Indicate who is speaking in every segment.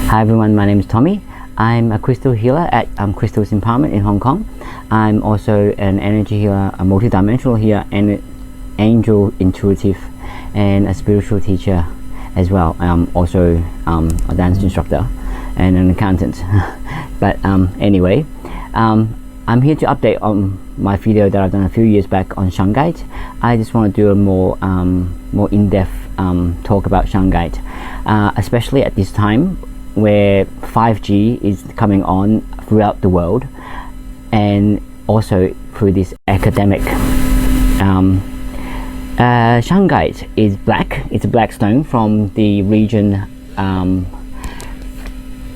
Speaker 1: Hi everyone, my name is Tommy. I'm a crystal healer at Crystals Empowerment in Hong Kong. I'm also an energy healer, a multidimensional healer, and an angel intuitive, and a spiritual teacher as well. I'm also a dance instructor and an accountant. But anyway, I'm here to update on my video that I've done a few years back on Shungite. I just want to do a more in-depth talk about Shungite, especially at this time where 5G is coming on throughout the world, and also through this epidemic. Shungite is black. It's a black stone from the region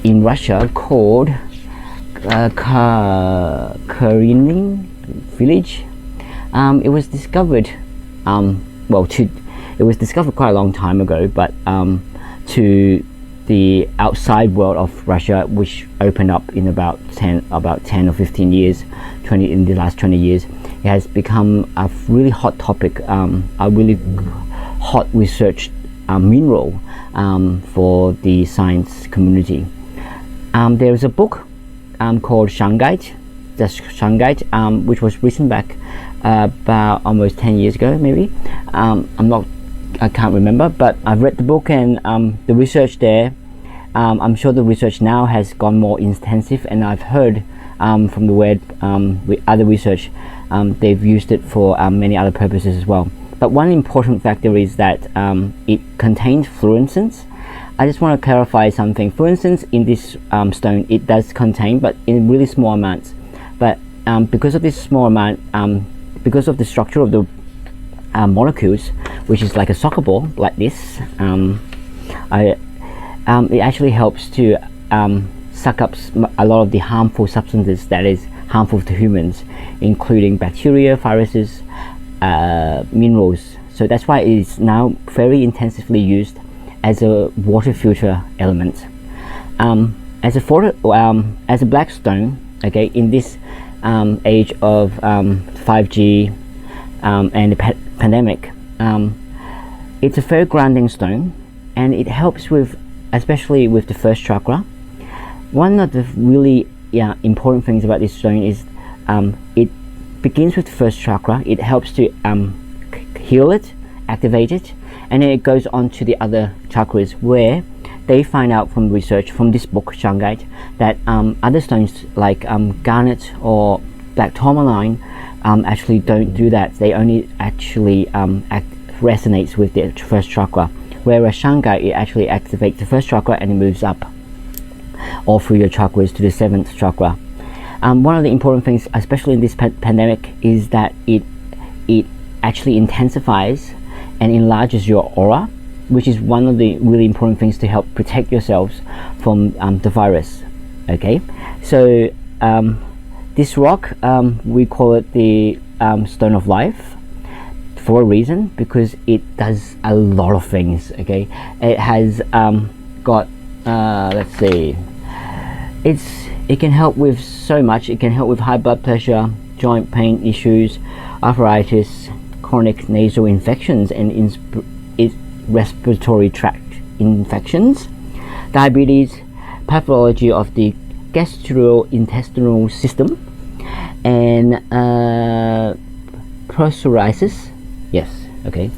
Speaker 1: in Russia called Karenin village. It was discovered it was discovered quite a long time ago, but to the outside world of Russia, which opened up in about 10 or 15 years, in the last 20 years, it has become a really hot topic, a really hot research mineral for the science community. There is a book called Shungite, which was written back about almost 10 years ago, maybe. I can't remember, but I've read the book, and the research there, I'm sure the research now has gone more intensive, and I've heard from the word with other research, they've used it for many other purposes as well. But one important factor is that it contains fluorescence. I just want to clarify something. Fluorescence in this stone, it does contain, but in really small amounts. But because of this small amount, because of the structure of the molecules, which is like a soccer ball, like this, it actually helps to suck up a lot of the harmful substances that is harmful to humans, including bacteria, viruses, minerals. So that's why it is now very intensively used as a water filter element. As a black stone, okay, in this age of 5G and the pandemic, it's a very grounding stone, and it helps with, especially with the first chakra. One of the really important things about this stone is it begins with the first chakra. It helps to heal it, activate it, and then it goes on to the other chakras, where they find out from research from this book Shungite that other stones like garnet or black tourmaline actually don't do that. They only actually resonates with the first chakra, whereas Shungite, it actually activates the first chakra and it moves up all through your chakras to the 7th chakra. One of the important things, especially in this pandemic, is that it actually intensifies and enlarges your aura, which is one of the really important things to help protect yourselves from the virus. Okay, so this rock, we call it the stone of life for a reason, because it does a lot of things. Okay, it has got let's see, it can help with so much. It can help with high blood pressure, joint pain issues, arthritis, chronic nasal infections, and respiratory tract infections, diabetes, pathology of the gastrointestinal system, and psoriasis. Yes, okay.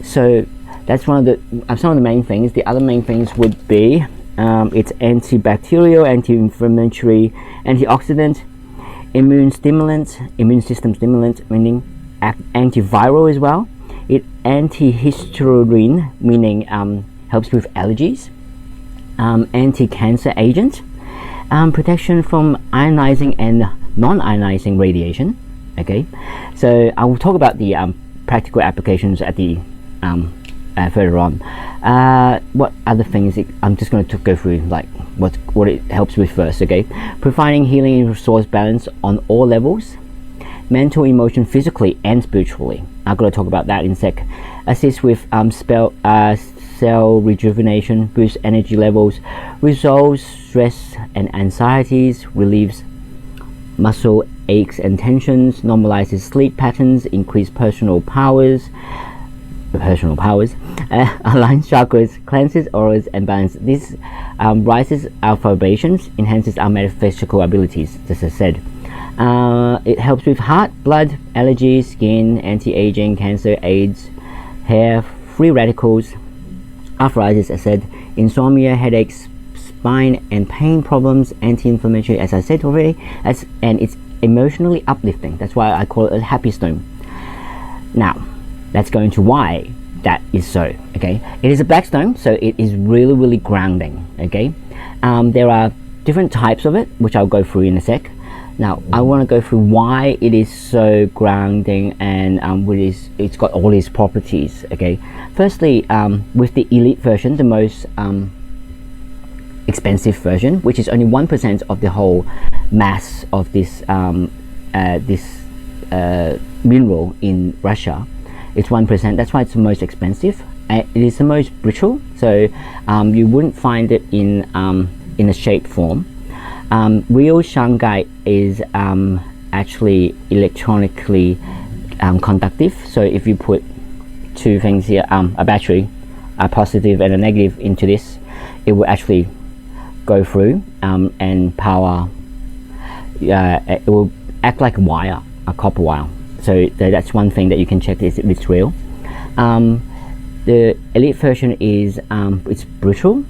Speaker 1: So that's one of the some of the main things. The other main things would be it's antibacterial, anti-inflammatory, antioxidant, immune system stimulant, meaning antiviral as well. It antihistamine, meaning helps with allergies, anti-cancer agent, protection from ionizing and non-ionizing radiation. Okay, so I will talk about the practical applications at the further on. What other things I'm just going to go through, like what it helps with first. Okay, providing healing and resource balance on all levels, mental, emotion, physically and spiritually. I'm going to talk about that in a sec. Assist with cell rejuvenation, boosts energy levels, resolves stress and anxieties, relieves muscle aches and tensions, normalizes sleep patterns, increase personal powers, personal powers, aligns chakras, cleanses auras, and balances. This rises our vibrations, enhances our metaphysical abilities, as I said. It helps with heart, blood, allergies, skin, anti-aging, cancer, AIDS, hair, free radicals, arthritis, as I said, insomnia, headaches, spine and pain problems, anti-inflammatory, as I said already, and it's emotionally uplifting. That's why I call it a happy stone. Now, let's go into why that is so. Okay, it is a black stone, so it is really grounding. Okay, there are different types of it, which I'll go through in a sec. Now, I want to go through why it is so grounding and it's got all these properties. Okay, firstly, with the elite version, the most expensive version, which is only 1% of the whole mass of this mineral in Russia. It's 1%. That's why it's the most expensive. It is the most brittle, so you wouldn't find it in a shaped form. Real Shungite is actually electronically conductive. So if you put two things here, a battery, a positive and a negative, into this, it will actually go through and power. It will act like a wire, a copper wire. So that's one thing that you can check if it's real. The elite version is it's brittle,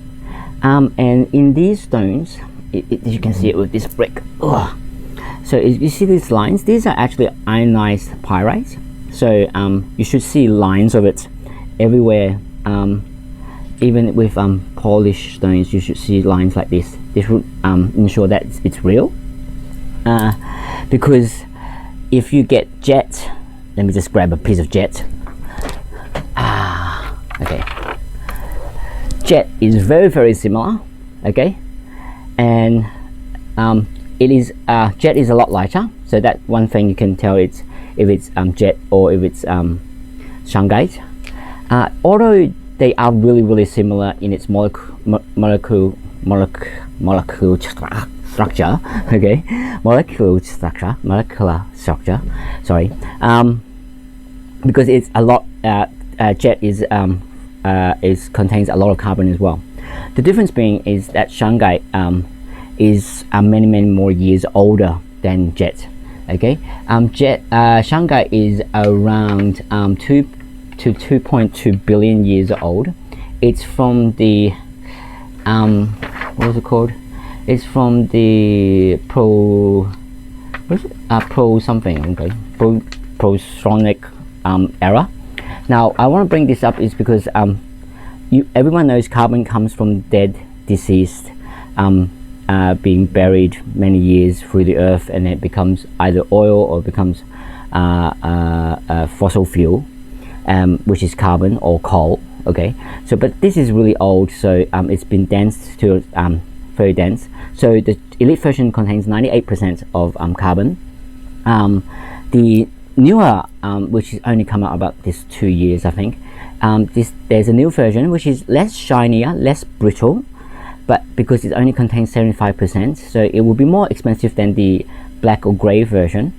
Speaker 1: and in these stones, you can see it with this brick. Ugh. So you see these lines, these are actually ionized pyrite. So you should see lines of it everywhere. Even with polished stones, you should see lines like this. This would ensure that it's real. Because if you get jet, let me just grab a piece of jet. Okay. Jet is very similar. Okay, and it is jet is a lot lighter. So that one thing you can tell it's if it's jet or if it's Shungite. Although they are really similar in its molecular structure. Okay, molecular structure. Sorry, because it's a lot. Jet is contains a lot of carbon as well. The difference being is that Shungite is many more years older than jet. Okay, Shungite is around 2 to 2.2 billion years old. It's from the what was it called? It's from the pro something. Okay, prosonic era. Now I want to bring this up is because everyone knows carbon comes from dead, deceased, being buried many years through the earth, and it becomes either oil or becomes fossil fuel, which is carbon or coal. Okay, so but this is really old, so it's been danced to very dense. So the elite version contains 98% of carbon. The newer, which is only come out about this 2 years, I think. There's a new version which is less shinier, less brittle, but because it only contains 75%, so it will be more expensive than the black or grey version.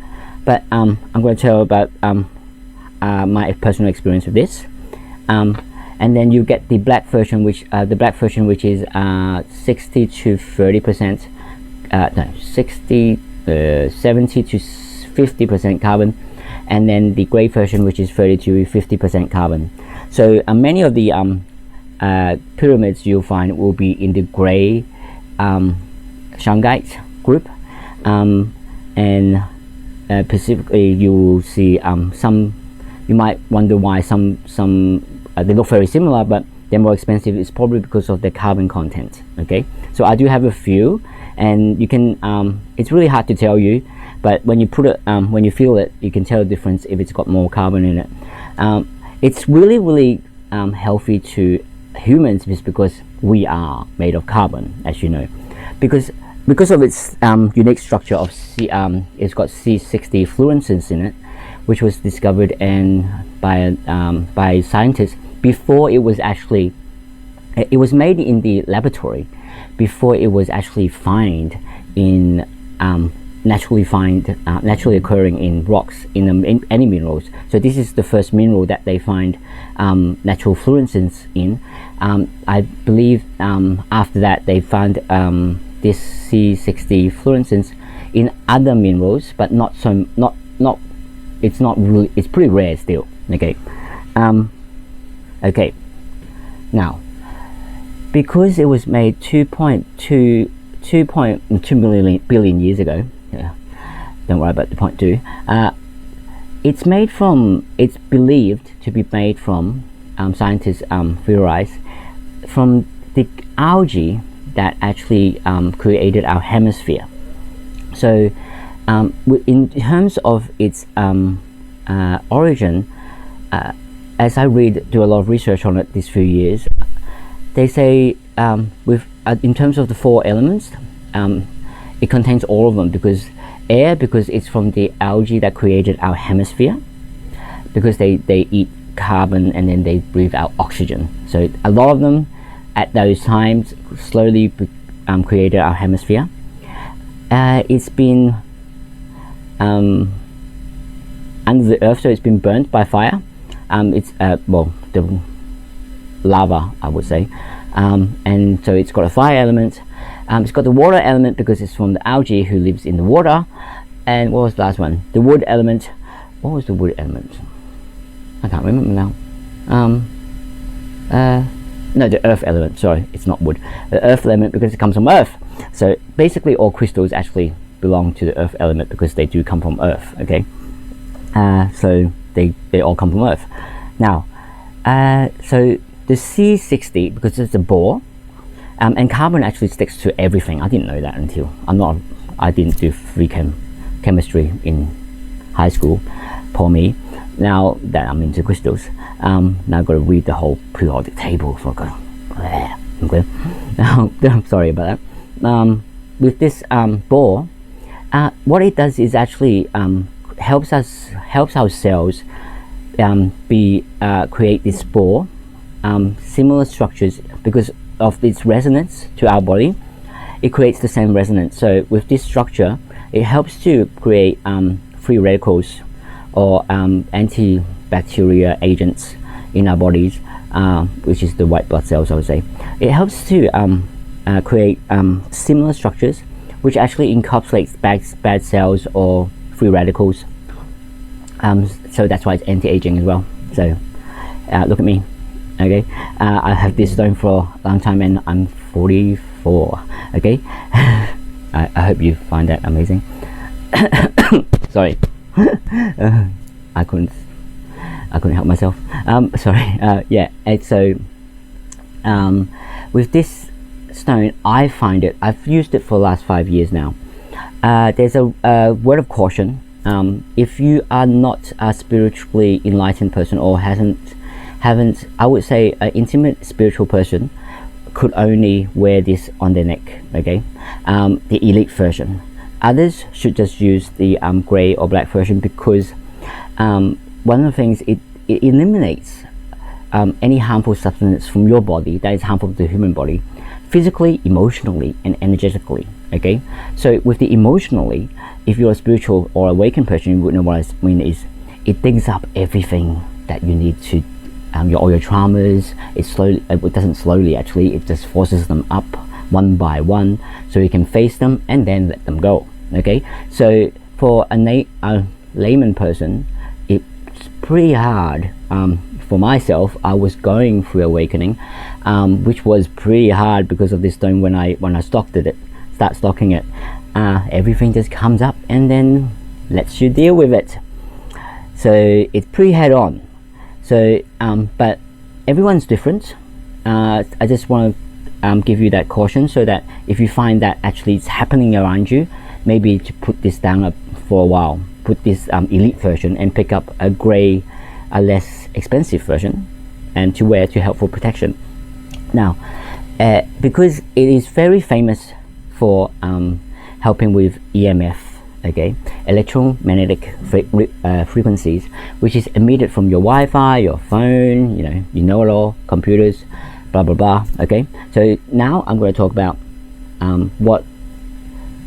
Speaker 1: But I'm going to tell about my personal experience with this. And then you get the black version, which is 60 to 30%, 70 to 50% carbon, and then the grey version, which is 30 to 50% carbon. So many of the pyramids you'll find will be in the grey Shungite group, and specifically you will see some. You might wonder why some they look very similar, but they're more expensive. It's probably because of the carbon content. Okay, so I do have a few, and you can. It's really hard to tell you, but when you put it, when you feel it, you can tell the difference if it's got more carbon in it. It's really healthy to humans, just because we are made of carbon, as you know, because of its unique structure of it's got C60 fluorescence in it, which was discovered by scientists before it was actually. It was made in the laboratory before it was actually found in naturally occurring in rocks, in any minerals. So this is the first mineral that they find natural fluorescence in. I believe after that they found this C60 fluorescence in other minerals, but not it's not really, it's pretty rare still. Okay. Okay, now because it was made 2.2 billion years ago, yeah, don't worry about the 0.2, it's believed to be made from, scientists theorize, from the algae that actually created our hemisphere. So in terms of its origin, as I do a lot of research on it these few years, they say in terms of the 4 elements, it contains all of them, because it's from the algae that created our hemisphere, because they eat carbon and then they breathe out oxygen. So a lot of them at those times slowly created our hemisphere. It's been under the earth, so it's been burnt by fire. It's well, the lava, I would say, and so it's got a fire element. It's got the water element because it's from the algae who lives in the water. And what was the last one? The wood element. What was the wood element? I can't remember now. No, the earth element. Sorry, it's not wood. The earth element, because it comes from earth. So basically, all crystals actually belong to the earth element because they do come from earth. Okay, so they all come from earth. Now, so the C60, because it's a bore, and carbon actually sticks to everything. I didn't know that until I didn't do free chemistry in high school. Poor me. Now that I'm into crystals, now I've got to read the whole periodic table for okay. I'm sorry about that. With this bore, what it does is actually helps our cells create this spore, similar structures, because of its resonance to our body. It creates the same resonance. So with this structure, it helps to create free radicals or antibacterial agents in our bodies, which is the white blood cells, I would say. It helps to create similar structures, which actually encapsulates bad cells or free radicals. So that's why it's anti-aging as well. So look at me. Okay, I have this stone for a long time and I'm 44. Okay, I hope you find that amazing. Sorry. I couldn't help myself. Sorry. Yeah. And so with this stone, I find it, I've used it for the last 5 years now. There's a word of caution. If you are not a spiritually enlightened person, or haven't, I would say an intimate spiritual person could only wear this on their neck. Okay, the elite version. Others should just use the grey or black version, because one of the things, it eliminates any harmful substance from your body that is harmful to the human body, physically, emotionally, and energetically. Okay, so with the emotionally, if you're a spiritual or awakened person, you would know what I mean is, it digs up everything that you need to, all your traumas. It doesn't slowly, actually, it just forces them up one by one, so you can face them and then let them go. Okay, so for a layman person, it's pretty hard. For myself, I was going through awakening, which was pretty hard because of this stone. When I start stocking it, everything just comes up and then lets you deal with it. So it's pretty head on. So but everyone's different. I just want to give you that caution, so that if you find that actually it's happening around you, maybe to put this down for a while, put this elite version and pick up a grey, a less expensive version, and to wear to help for protection. Now, because it is very famous for helping with EMF, okay, electromagnetic frequencies, which is emitted from your Wi-Fi, your phone, you know it all, computers, blah blah blah. Okay, so now I'm going to talk about what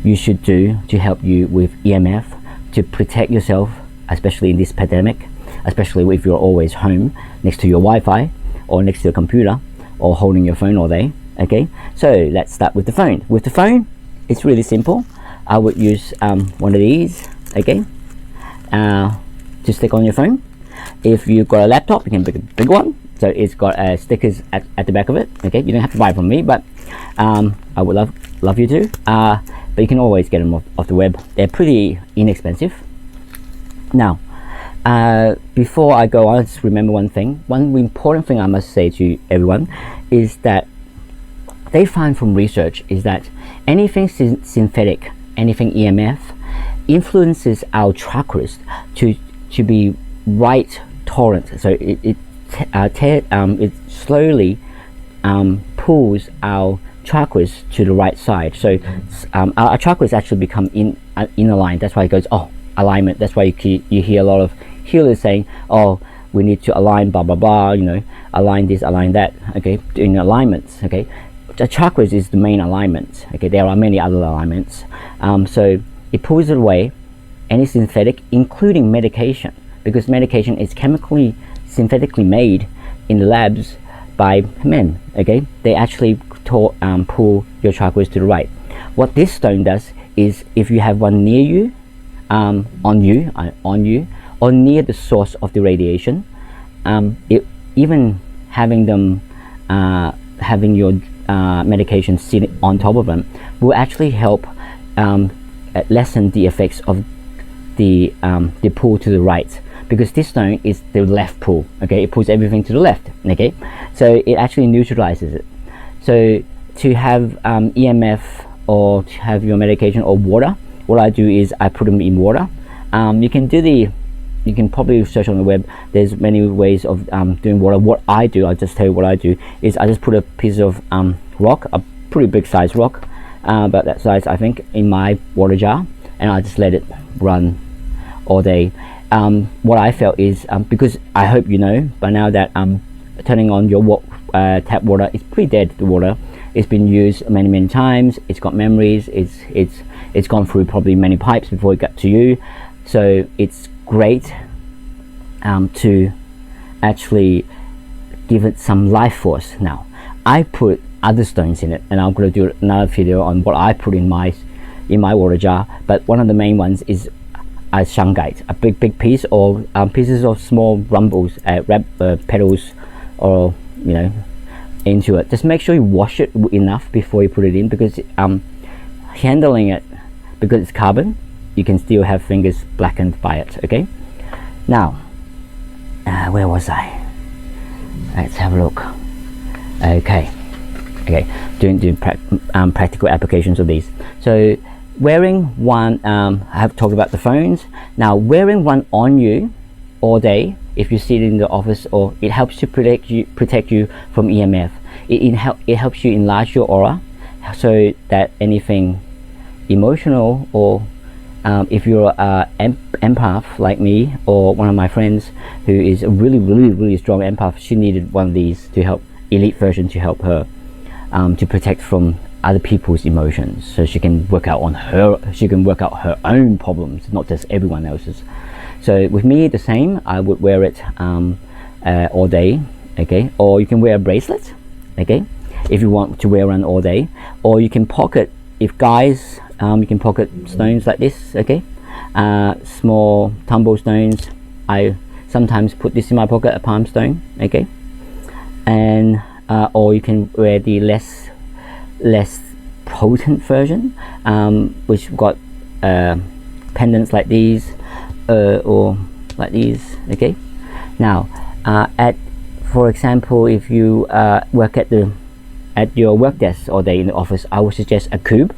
Speaker 1: you should do to help you with EMF, to protect yourself, especially in this pandemic, especially if you're always home next to your Wi-Fi or next to your computer or holding your phone all day. Okay, so let's start with the phone. With the phone, it's really simple. I would use one of these, okay, to stick on your phone. If you've got a laptop, you can pick a big one, so it's got stickers at the back of it. Okay, you don't have to buy it from me, but I would love you to. But you can always get them off the web. They're pretty inexpensive. Now, before I go on, just remember one thing. One important thing I must say to everyone is that they find from research is that anything synthetic, anything EMF, influences our chakras to be right tolerant. So it slowly pulls our chakras to the right side. So our chakras actually become in aligned. That's why it goes, oh, alignment. That's why you hear a lot of healers saying, oh, we need to align blah blah blah, you know, align this, align that. Okay, in alignments. Okay, the chakras is the main alignment. Okay, there are many other alignments. So it pulls it away any synthetic, including medication, because medication is chemically synthetically made in the labs by men. Okay, they actually pull your chakras to the right. What this stone does is, if you have one near you, on you, or near the source of the radiation, even having them, having your medication sit on top of them, will actually help lessen the effects of the pull to the right, because this stone is the left pull. Okay, it pulls everything to the left. Okay, so it actually neutralizes it. So to have EMF, or to have your medication or water, what I do is I put them in water. You can probably search on the web. There's many ways of doing water. What I do, I'll just tell you what I do, is I just put a piece of rock, a pretty big size rock, about that size I think, in my water jar, and I just let it run all day. What I felt is, because I hope you know by now that turning on your tap water is pretty dead. The water, it's been used many times, it's got memories, it's gone through probably many pipes before it got to you. So it's great to actually give it some life force. Now I put other stones in it, and I'm going to do another video on what I put in my water jar, but one of the main ones is Shungite, a big piece, or pieces of small rumbles, petals, or you know, into it. Just make sure you wash it enough before you put it in, because handling it, because it's carbon, you can still have fingers blackened by it. Okay, now where was I? Let's have a look. Okay, doing practical applications of these. So wearing one, I have talked about the phones. Now wearing one on you all day, if you sit in the office, or it helps to protect you from EMF. It helps you enlarge your aura, so that anything emotional, or if you're an empath like me, or one of my friends who is a really strong empath, she needed one of these to help, elite version, to help her to protect from other people's emotions, so she can work out her own problems, not just everyone else's. So with me, the same. I would wear it all day. Okay, or you can wear a bracelet. Okay, if you want to wear one all day, or you can pocket. If guys, you can pocket stones like this. Okay, small tumble stones. I sometimes put this in my pocket, a palm stone. Okay, and or you can wear the less potent version, which got pendants like these, or like these. Okay, now for example, if you work at your work desk all day in the office, I would suggest a cube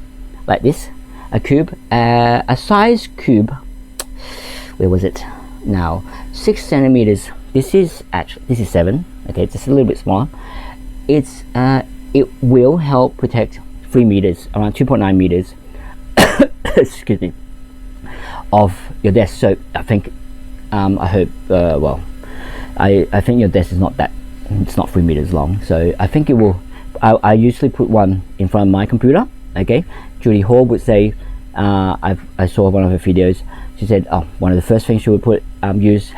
Speaker 1: like this, a size cube. Where was it? Now 6 centimeters. This is 7. Okay, just a little bit smaller. It will help protect 3 meters, around 2.9 meters excuse me, of your desk. So I think I hope well, I think your desk is not 3 meters long, so I think it will. I usually put one in front of my computer. Okay, Judy Hall would say I saw one of her videos. She said, oh, one of the first things she would put use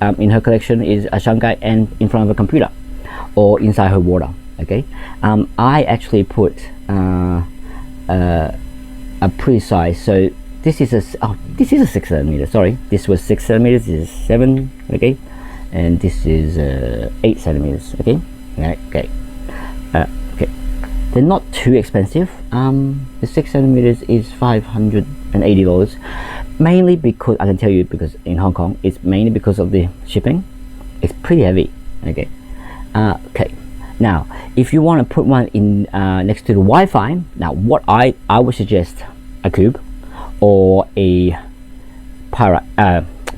Speaker 1: in her collection is a Shungite and in front of a computer or inside her water. Okay, I actually put a pretty size. So this is a 6 centimeter. Sorry, this was 6 centimeters. This is 7. Okay, and this is 8 centimeters. Okay, okay. Okay, they're not too expensive. The 6 centimeters is $580, mainly because I can tell you, because in Hong Kong it's mainly because of the shipping. It's pretty heavy. Okay, okay. Now, if you want to put one in next to the Wi-Fi, now what I would suggest a cube or a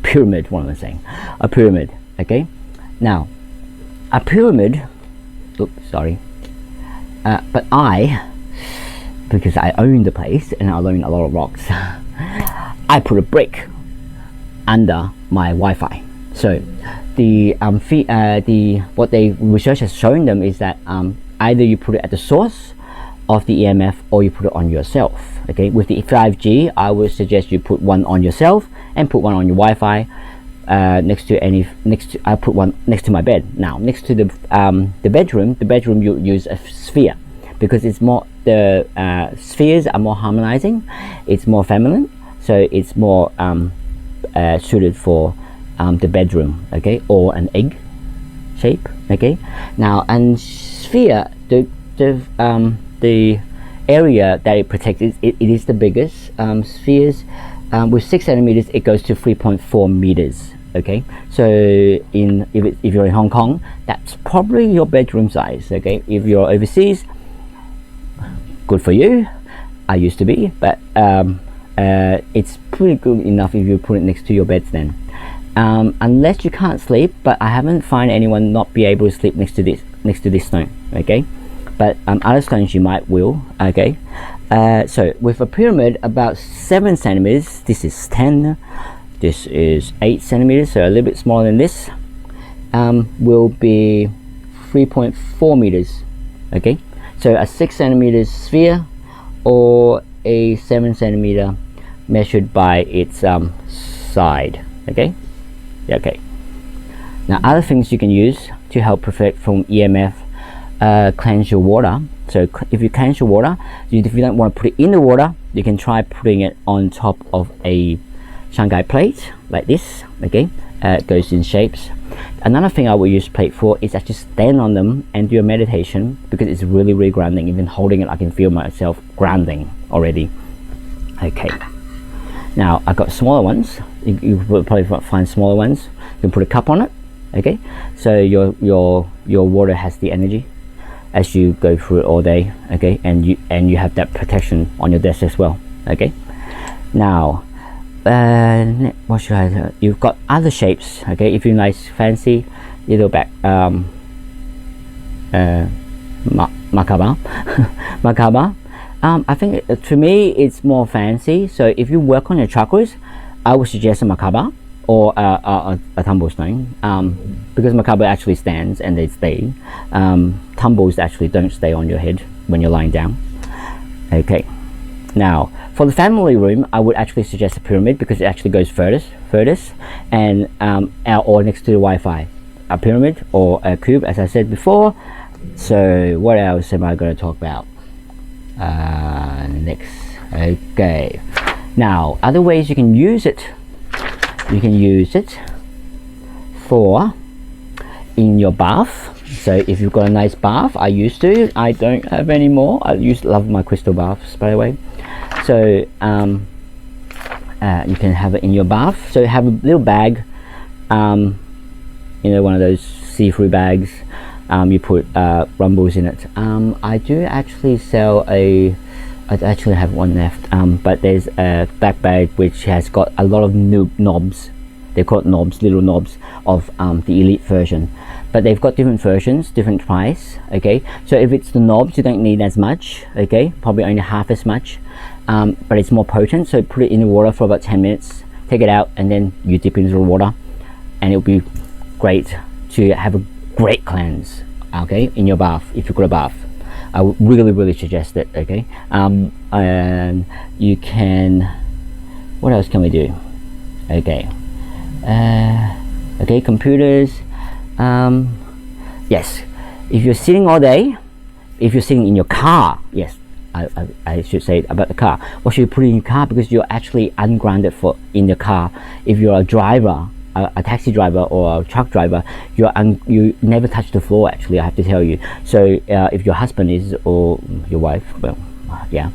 Speaker 1: pyramid. What am I saying? A pyramid. Okay. Now, a pyramid. Oops, sorry. But because I own the place and I own a lot of rocks, I put a brick under my Wi-Fi. So the what the research has shown them is that either you put it at the source of the EMF or you put it on yourself. Okay, with the 5G, I would suggest you put one on yourself and put one on your Wi-Fi. I put one next to my bed. Now, next to the bedroom you use a sphere, because it's more, the spheres are more harmonizing, it's more feminine, so it's more suited for the bedroom. Okay, or an egg shape. Okay, now, and sphere, the area that it protects, it is the biggest. Spheres with 6 centimeters, it goes to 3.4 meters. Okay, so if you're in Hong Kong, that's probably your bedroom size. Okay, if you're overseas, good for you. I used to be, but it's pretty good enough if you put it next to your beds then. Unless you can't sleep, but I haven't found anyone not be able to sleep next to this stone. Okay, but other stones you might will. Okay, so with a pyramid about 7 centimeters, this is 10, this is 8 centimeters, so a little bit smaller than this, will be 3.4 meters. Okay, so a 6 centimeter sphere or a 7 centimeter measured by its side. Okay, okay. Now, other things you can use to help protect from EMF, cleanse your water. So if you cleanse your water, if you don't want to put it in the water, you can try putting it on top of a Shungite plate like this. Okay, it goes in shapes. Another thing I will use plate for is actually stand on them and do a meditation, because it's really, really grounding. Even holding it, I can feel myself grounding already. Okay, now I've got smaller ones. You will probably find smaller ones. You can put a cup on it. Okay, so your water has the energy as you go through it all day. Okay, and you have that protection on your desk as well. Okay, now what should I do? You've got other shapes. Okay, if you nice fancy little back Merkaba Merkaba. I think to me it's more fancy. So if you work on your chakras, I would suggest a Merkaba or a tumble stone, because Merkaba actually stands and they stay. Tumbles actually don't stay on your head when you're lying down. Okay, now for the family room, I would actually suggest a pyramid, because it actually goes furthest, and or next to the Wi-Fi, a pyramid or a cube, as I said before. So what else am I going to talk about next? Okay, now other ways you can use it. You can use it for in your bath. So if you've got a nice bath, I used to, I don't have any more. I used to love my crystal baths, by the way. So you can have it in your bath. So have a little bag, you know, one of those see-through bags. You put rumbles in it. I do actually sell I actually have one left, but there's a back bag which has got a lot of new knobs. They're called knobs, little knobs of the elite version, but they've got different versions, different price. Okay, so if it's the knobs, you don't need as much. Okay, probably only half as much, but it's more potent. So put it in the water for about 10 minutes, take it out, and then you dip into the water, and it'll be great to have a great cleanse. Okay, in your bath, if you've got a bath. I would really suggest it. Okay, and you can, what else can we do? Okay, okay, computers. Yes, if you're sitting all day, if you're sitting in your car, yes, I should say about the car, what should you put in your car? Because you're actually ungrounded for in the car. If you're a driver, a taxi driver or a truck driver, you never touch the floor, actually, I have to tell you. So if your husband is, or your wife, well, yeah,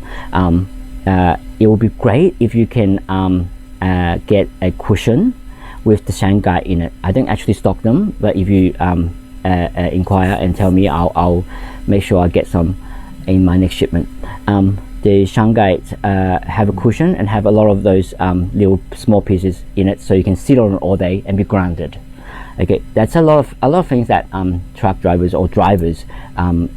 Speaker 1: it will be great if you can get a cushion with the Shungite in it. I don't actually stock them, but if you inquire and tell me, I'll make sure I get some in my next shipment. The Shungite have a cushion and have a lot of those little small pieces in it, so you can sit on it all day and be grounded. Okay, that's a lot of things that truck drivers or drivers in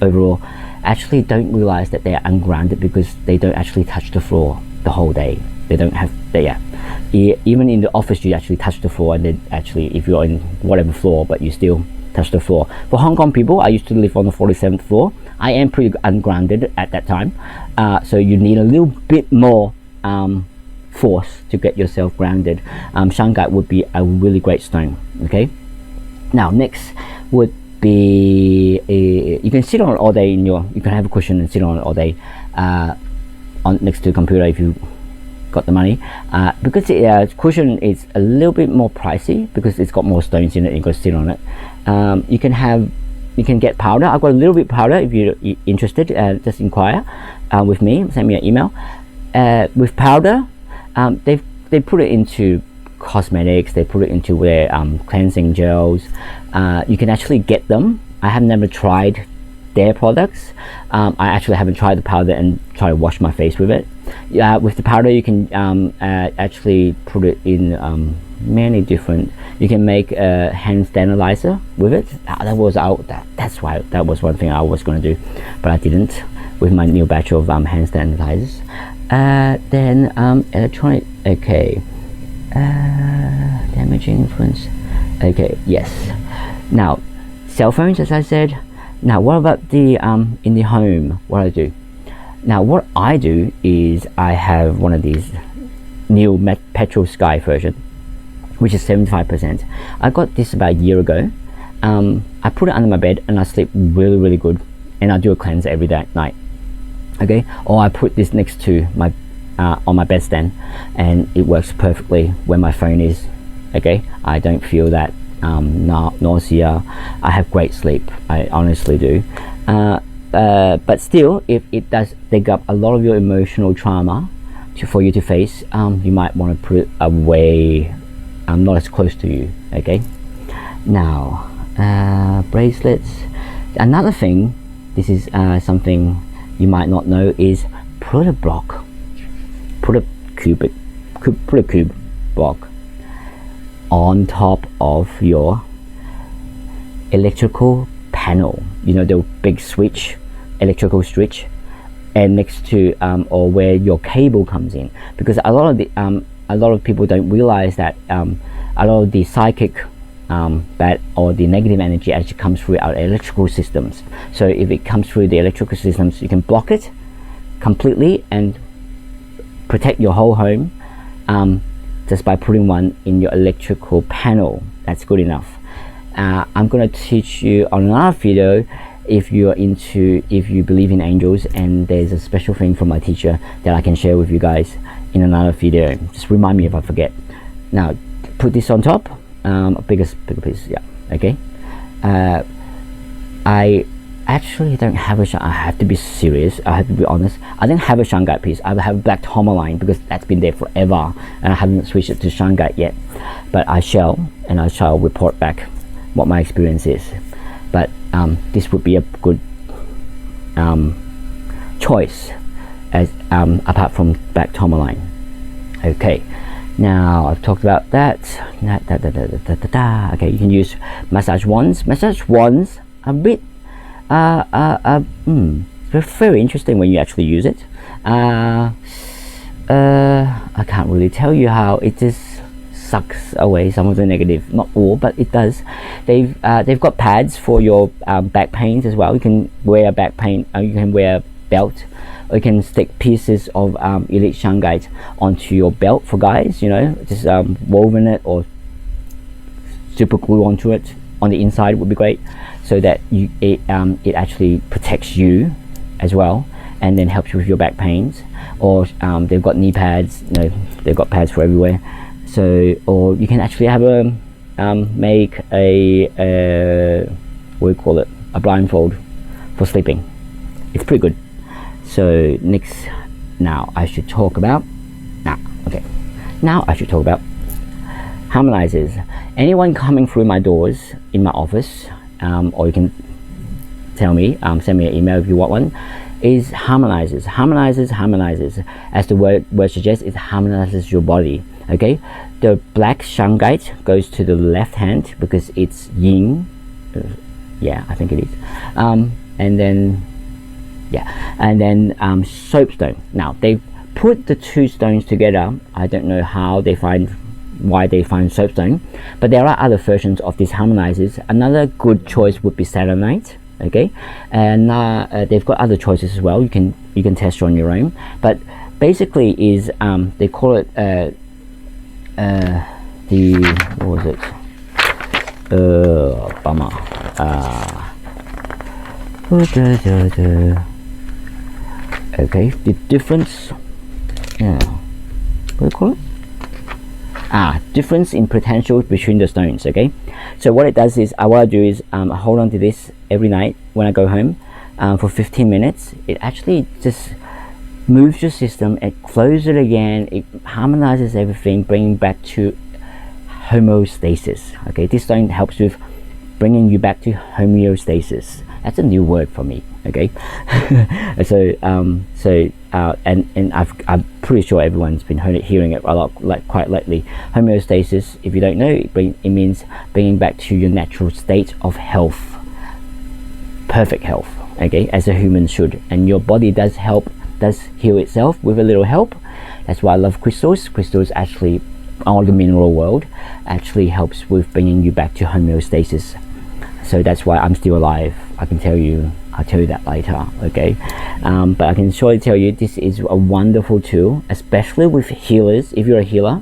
Speaker 1: overall actually don't realize that they are ungrounded, because they don't actually touch the floor the whole day. They don't have, even in the office you actually touch the floor, and then actually if you're in whatever floor, but you still touch the floor. For Hong Kong people, I used to live on the 47th floor. I am pretty ungrounded at that time, so you need a little bit more force to get yourself grounded. Shungite would be a really great stone. Okay, now next would be you can sit on it all day in your, you can have a cushion and sit on it all day on next to the computer if you got the money, because the cushion is a little bit more pricey because it's got more stones in it and you got to sit on it. You can get powder. I've got a little bit of powder. If you're interested, just inquire with me, send me an email. With powder, they put it into cosmetics, they put it into their cleansing gels. You can actually get them. I have never tried their products. I actually haven't tried the powder and try to wash my face with it. With the powder, you can actually put it in many different, you can make a hand sterilizer with it. That's why that was one thing I was going to do, but I didn't with my new batch of hand sterilizers. Then electronic, okay, damaging influence, okay, yes. Now cell phones, as I said. Now what about the in the home, what I do? Now what I do is I have one of these new petrol sky version, which is 75%. I got this about a year ago. I put it under my bed and I sleep really good, and I do a cleanse every night. Okay, or I put this next to my on my bedstand, and it works perfectly when my phone is. Okay, I don't feel that nausea. I have great sleep, I honestly do. But still, if it does dig up a lot of your emotional trauma for you to face, you might want to put it away, not as close to you. Okay, now bracelets. Another thing, this is something you might not know, is put a cube block on top of your electrical panel, you know, the big switch, electrical switch, and next to or where your cable comes in, because a lot of people don't realize that a lot of the psychic bad or the negative energy actually comes through our electrical systems. So if it comes through the electrical systems, you can block it completely and protect your whole home just by putting one in your electrical panel. That's good enough. I'm going to teach you on another video if you believe in angels, and there's a special thing from my teacher that I can share with you guys in another video. Just remind me if I forget. Now put this on top, a bigger piece, yeah. Okay, I actually don't have I have to be serious, I have to be honest, I don't have a Shungite piece. I have a black tourmaline because that's been there forever and I haven't switched it to Shungite yet, but I shall, and I shall report back what my experience is. But this would be a good choice as apart from black tourmaline. Okay, now I've talked about that. Okay, you can use massage wands. Massage wands are a bit very interesting when you actually use it. I can't really tell you how it just sucks away some of the negative, not all, but it does. They've got pads for your back pains as well. You can wear a back pain, you can wear a belt, or you can stick pieces of elite shungite onto your belt for guys, you know, just woven it or super glue onto it on the inside would be great, so that it actually protects you as well, and then helps you with your back pains. Or they've got knee pads, you know, they've got pads for everywhere. So, or you can actually have a make a what do you call it, a blindfold for sleeping. It's pretty good. So next, now I should talk about harmonizers. Anyone coming through my doors in my office, or you can tell me, send me an email if you want one, is harmonizers. As the word suggests, it harmonizes your body. Okay, the black shungite goes to the left hand because it's yin. Yeah, I think it is. And then soapstone. Now they've put the two stones together. I don't know why they find soapstone, but there are other versions of these harmonizers. Another good choice would be selenite. Okay, and they've got other choices as well. You can test on your own, but basically is they call it the, what was it, bummer, okay, the difference, yeah, what do you call it? Difference in potential between the stones. Okay, so what it does is, what I do is I hold on to this every night when I go home for 15 minutes. It actually just moves your system, it closes it again, it harmonizes everything, bringing back to homeostasis. Okay, this stone helps with bringing you back to homeostasis. That's a new word for me. Okay, and I'm pretty sure everyone's been hearing it a lot, quite lately. Homeostasis, if you don't know, it means bringing back to your natural state of health, perfect health. Okay, as a human should, and your body does heal itself with a little help. That's why I love crystals. Crystals actually, all the mineral world actually helps with bringing you back to homeostasis. So that's why I'm still alive. I'll tell you that later. Okay, but I can surely tell you this is a wonderful tool, especially with healers. If you're a healer,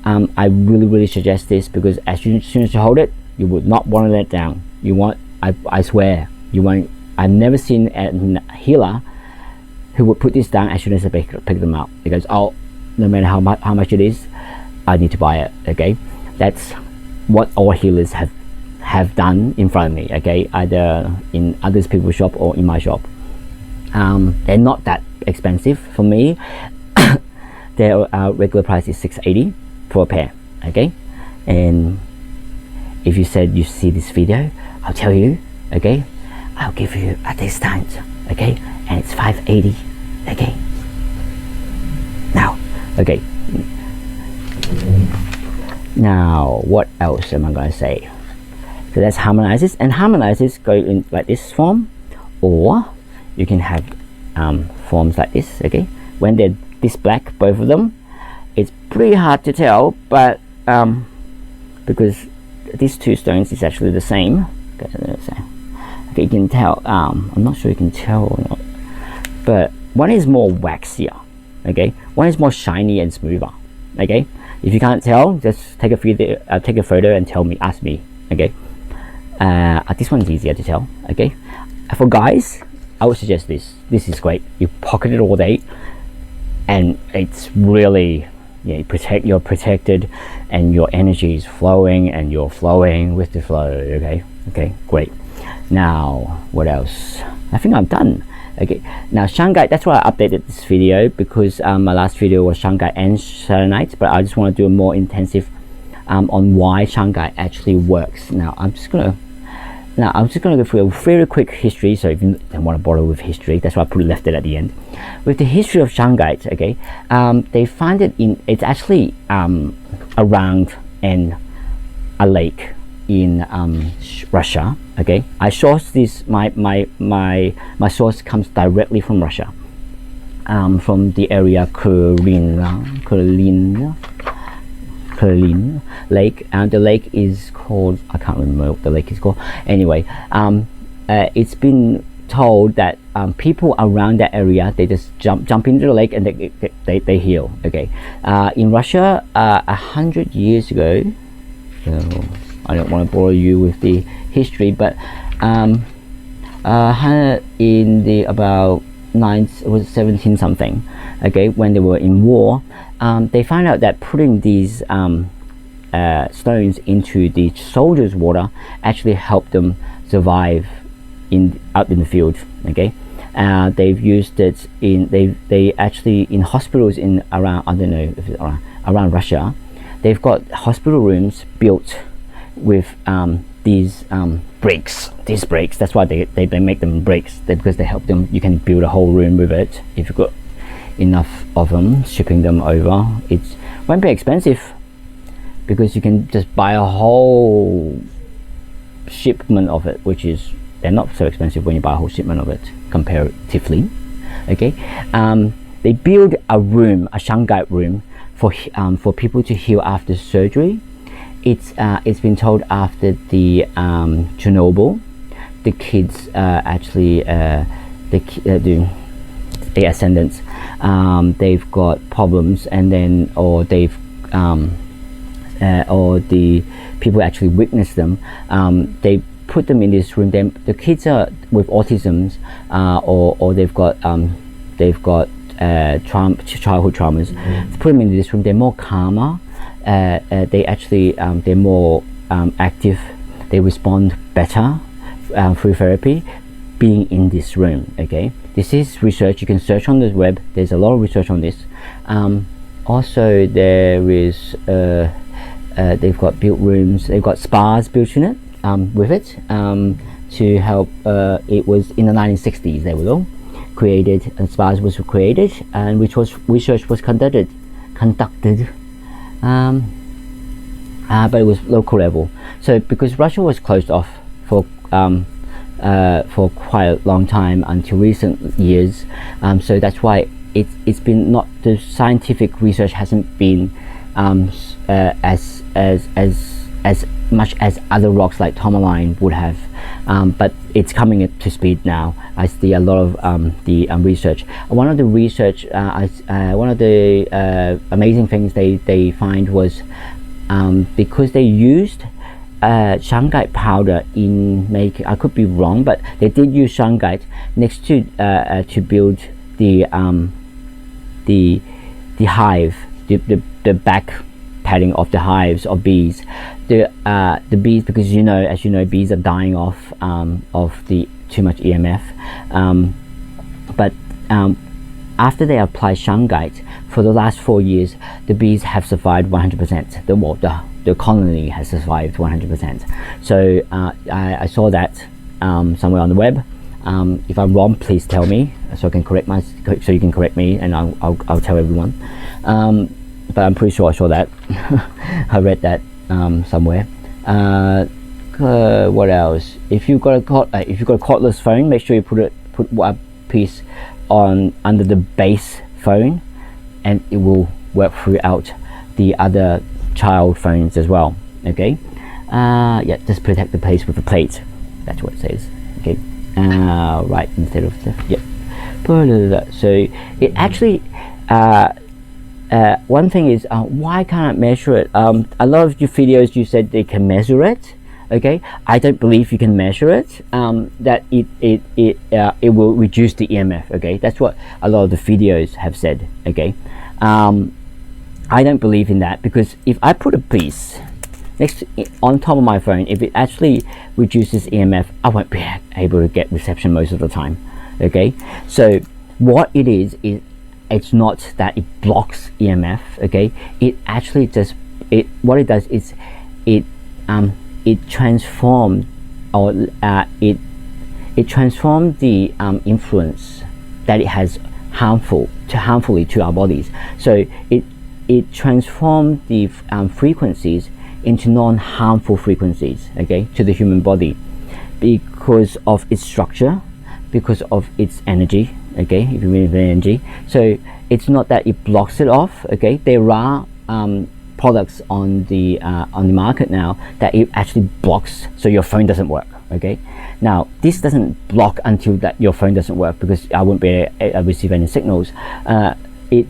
Speaker 1: I really suggest this, because as soon as you hold it, you would not want to let it down. You want, I swear, you won't. I've never seen a healer who would put this down as soon as I pick them up. He goes, oh, no matter how much it is, I need to buy it. Okay, that's what all healers have done in front of me. Okay, either in other people's shop or in my shop. They're not that expensive for me. Their regular price is $6.80 for a pair. Okay, and if you said you see this video, I'll tell you. Okay, I'll give you a discount. Okay, and it's $5.80. Okay, now, okay, now what else am I gonna say? So that's harmonizers, and harmonizers go in like this form, or you can have forms like this. Okay, when they're this black, both of them, it's pretty hard to tell, but because these two stones is actually the same. Okay, you can tell. I'm not sure you can tell or not, but one is more waxier. Okay, one is more shiny and smoother. Okay, if you can't tell, just take a photo and ask me. Okay. This one's easier to tell. Okay, for guys, I would suggest this. This is great. You pocket it all day, and it's really, yeah, you're protected, and your energy is flowing, and you're flowing with the flow. Okay, great. Now, what else? I think I'm done. Okay, now Shungite. That's why I updated this video, because my last video was Shungite and selenite, but I just want to do a more intensive on why Shungite actually works. Now I'm just gonna go through a very quick history. So if you don't want to bother with history, that's why I left it at the end. With the history of Shungite, okay, they find it it's actually around a lake in Russia. Okay, I sourced this. My source comes directly from Russia, from the area Kurlin. Perlin Lake, and the lake is called, I can't remember what the lake is called. Anyway, it's been told that people around that area, they just jump into the lake and they heal. Okay, in Russia, 100 years ago, I don't want to bore you with the history, but in the about 17 something, okay, when they were in war, they found out that putting these stones into the soldiers' water actually helped them survive out in the field. Okay, they've used it in they actually in hospitals in around, I don't know if it's around Russia, they've got hospital rooms built with these bricks. That's why they make them bricks, because they help them. You can build a whole room with it if you've got enough of them. Shipping them over, it won't be expensive, because you can just buy a whole shipment of it, which is, they're not so expensive when you buy a whole shipment of it comparatively. Okay, they build a room, a Shungite room, for people to heal after surgery. It's been told after the Chernobyl, the kids actually the ascendants, they've got problems, and then or the people actually witness them. They put them in this room. The kids are with autisms, or they've got childhood traumas. Put them in this room. They're more calmer. They actually they're more active. They respond better through therapy being in this room. Okay, this is research. You can search on the web. There's a lot of research on this. Also, there is they've got built rooms. They've got spas built in it with it to help. It was in the 1960s. They were all created, and spas was created, and which was research was conducted. But it was local level. So because Russia was closed off for quite a long time until recent years, so that's why it's been not, the scientific research hasn't been as much as other rocks like tourmaline would have, but it's coming up to speed now. I see a lot of the research. One of the research, one of the amazing things they find was because they used Shungite powder in making, I could be wrong, but they did use Shungite next to build the hive, the back padding of the hives of bees. The bees, because as you know, bees are dying off of the too much EMF. But after they apply Shungite, for the last 4 years, the bees have survived 100%. The colony has survived 100%. So I saw that somewhere on the web. If I'm wrong, please tell me, so you can correct me, and I'll tell everyone. But I'm pretty sure I saw that. I read that somewhere. What else? If you've got a cordless phone, make sure you put a piece under the base phone, and it will work throughout the other child phones as well. Okay, yeah, just protect the place with a plate. That's what it says. Okay, right, instead of the, yep. So it actually one thing is, why can't I measure it? A lot of your videos, you said they can measure it. Okay, I don't believe you can measure it. That it will reduce the EMF. Okay, that's what a lot of the videos have said. Okay, I don't believe in that, because if I put a piece on top of my phone, if it actually reduces EMF, I won't be able to get reception most of the time. Okay, so what it is it's not that it blocks EMF. Okay, it actually just what it does is it transforms, or it transforms the influence that it has harmfully to our bodies. So it transforms the frequencies into non-harmful frequencies, okay, to the human body, because of its structure, because of its energy. Okay, if you mean the energy, so it's not that it blocks it off. Okay, there are products on the market now that it actually blocks, so your phone doesn't work. Okay, now this doesn't block until that your phone doesn't work, because I won't be able to receive any signals. It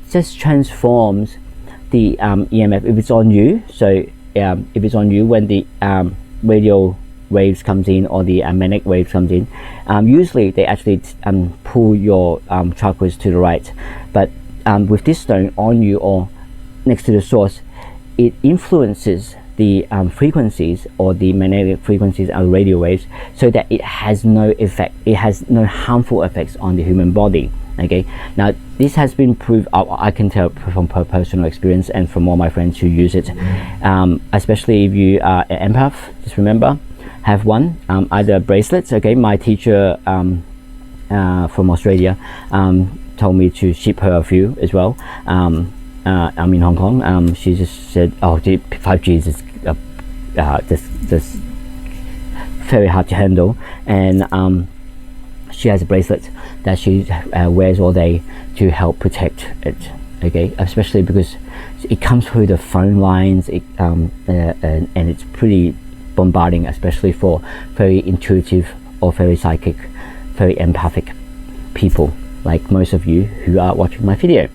Speaker 1: just transforms the EMF if it's on you. So if it's on you, when the radio waves comes in, or the magnetic waves comes in, usually they actually pull your chakras to the right. But with this stone on you or next to the source, it influences the frequencies, or the magnetic frequencies and radio waves, so that it has no effect, it has no harmful effects on the human body. Okay, now this has been proved, I can tell from personal experience and from all my friends who use it, especially if you are an empath. Just remember, have one, either bracelets. Okay, my teacher from Australia told me to ship her a few as well. I'm in Hong Kong. She just said, oh, 5G is just very hard to handle, and she has a bracelet that she wears all day to help protect it. Okay, especially because it comes through the phone lines, and it's pretty bombarding, especially for very intuitive or very psychic, very empathic people like most of you who are watching my video.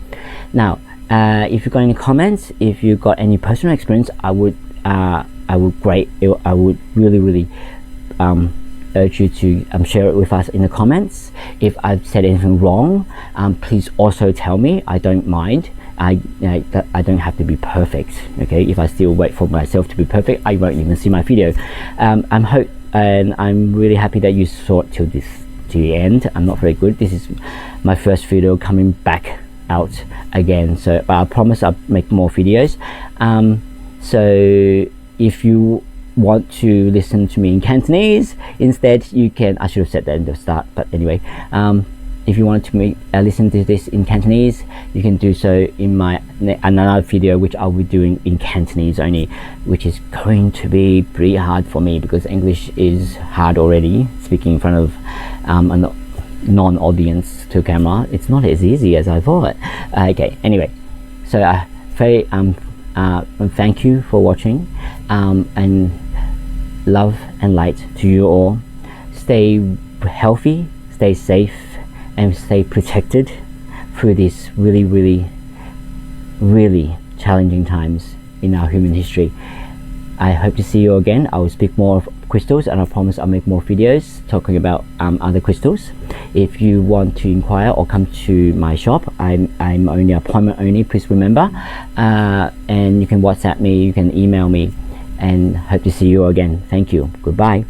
Speaker 1: Now, if you've got any comments, if you've got any personal experience, I would really urge you to share it with us in the comments. If I've said anything wrong, please also tell me. I don't mind. I don't have to be perfect. Okay, if I still wait for myself to be perfect, I won't even see my video. I'm really happy that you saw it till the end. I'm not very good. This is my first video coming back out again, so but I promise I'll make more videos. So if you want to listen to me in Cantonese instead, you can, I should have said that in the start, but anyway, if you want to listen to this in Cantonese, you can do so in my another video, which I'll be doing in Cantonese only, which is going to be pretty hard for me because English is hard already. Speaking in front of a non-audience to camera, it's not as easy as I thought. Okay, anyway, so thank you for watching, and love and light to you all. Stay healthy, stay safe, and stay protected through these really challenging times in our human history. I hope to see you again. I will speak more of crystals, and I promise I'll make more videos talking about other crystals. If you want to inquire or come to my shop, I'm only appointment only, please remember, and you can WhatsApp me, you can email me, and hope to see you again. Thank you. Goodbye.